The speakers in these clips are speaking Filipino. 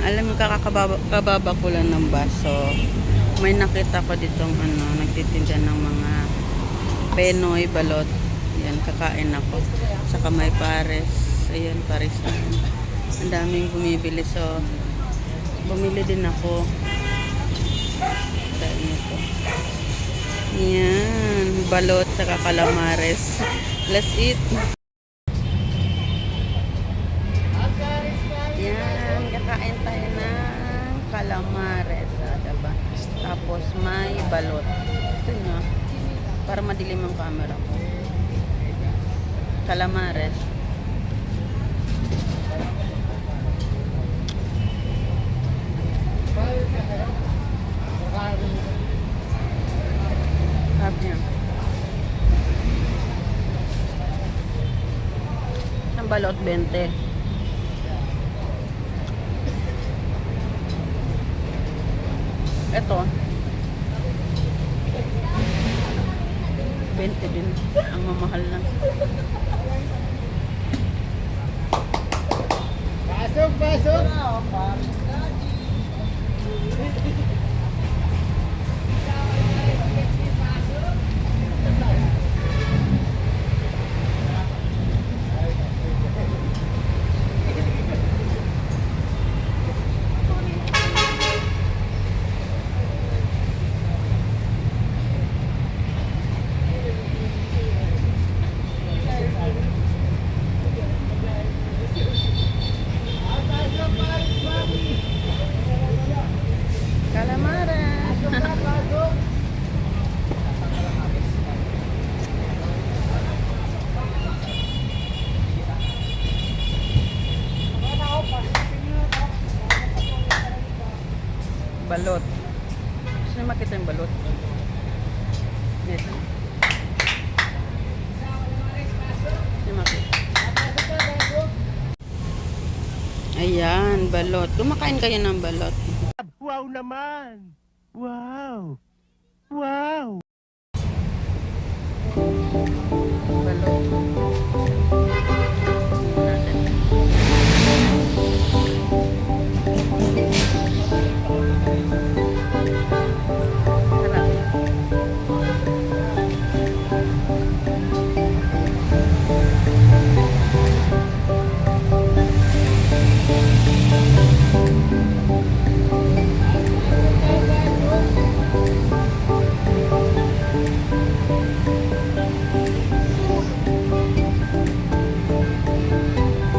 Alam mo, kakababa ko lang ng baso. May nakita ko ditong nagtitinda ng mga Penoy balot. Yan, kakain ako. Saka may pares. Ayan, pares na. Ang daming bumibili. So, bumili din ako. Dahil nito. Yan, balot saka calamares. Let's eat. Yan, kakain tayo ng calamares. Diba? Tapos may balot. Ito nyo. Para madilim ang camera ko. Calamares. Sarap niya. Ang balot 20. Ito 20 din. Ang mamahal na. Pasok, pasok! Balot. Gusto nyo makita yung balot? Dito. Gusto nyo makita? Ayan, balot. Kumakain kayo ng balot. Wow naman! Wow! Wow! Balot. Natin.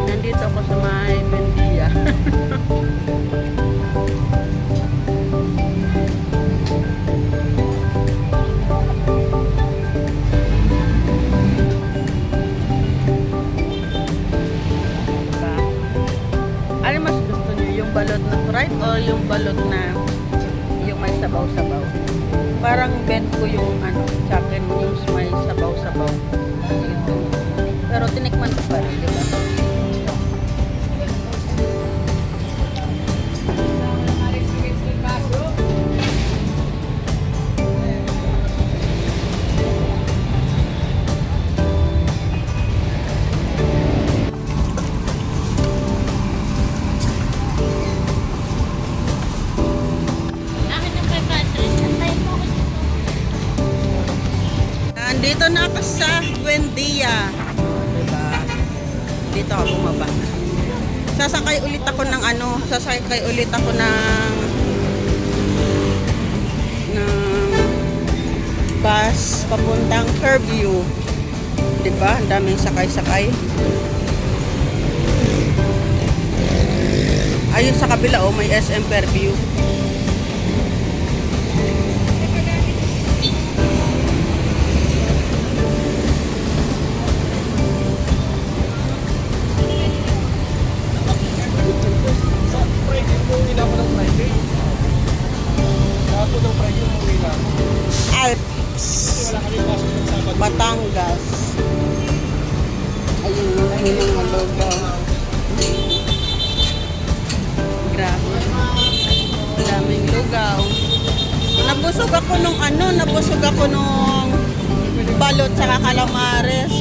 Nandito ako sa may Bendia. Ano mas gusto niyo? Yung balot na fried o yung balot na yung may sabaw-sabaw? Parang bet ko yung chicken, yung may sabaw-sabaw. Ito. Pero tinikman ko pa rin, di ba? Dito na ako sa Buendia. Diba? Dito ako bumaba. Sasakay ulit ako ng bus papuntang Fairview. Diba? Ang daming sakay-sakay. Ayun sa kabila, may SM Fairview. Alps, Batangas. Ayun yung mga logo. Grabe. Daming lugaw. Nabusog ako nung balot saka calamares.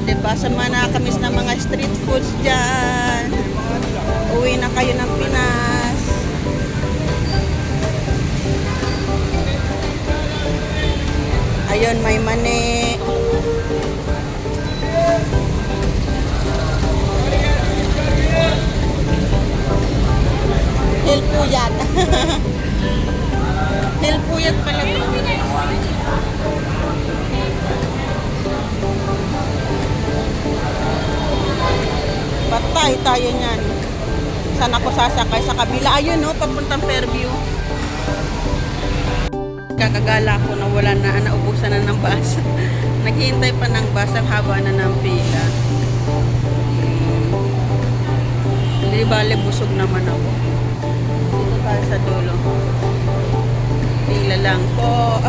Diba? Sa mga nakakamiss na mga street foods dyan. Uwi na kayo ng Pinas. Ayun, may mani. Hilpuyat. Hilpuyat pala to. Patay tayo niyan. Saan ako sasakay? Sa kabila. Ayun, no? Papuntang Fairview. Kakagala ko na wala na, naubusan na ng bus. Naghihintay pa ng bus, ang haba na ng pila. Hindi bale, busog naman ako. Dito tayo sa dulo. Pila lang po.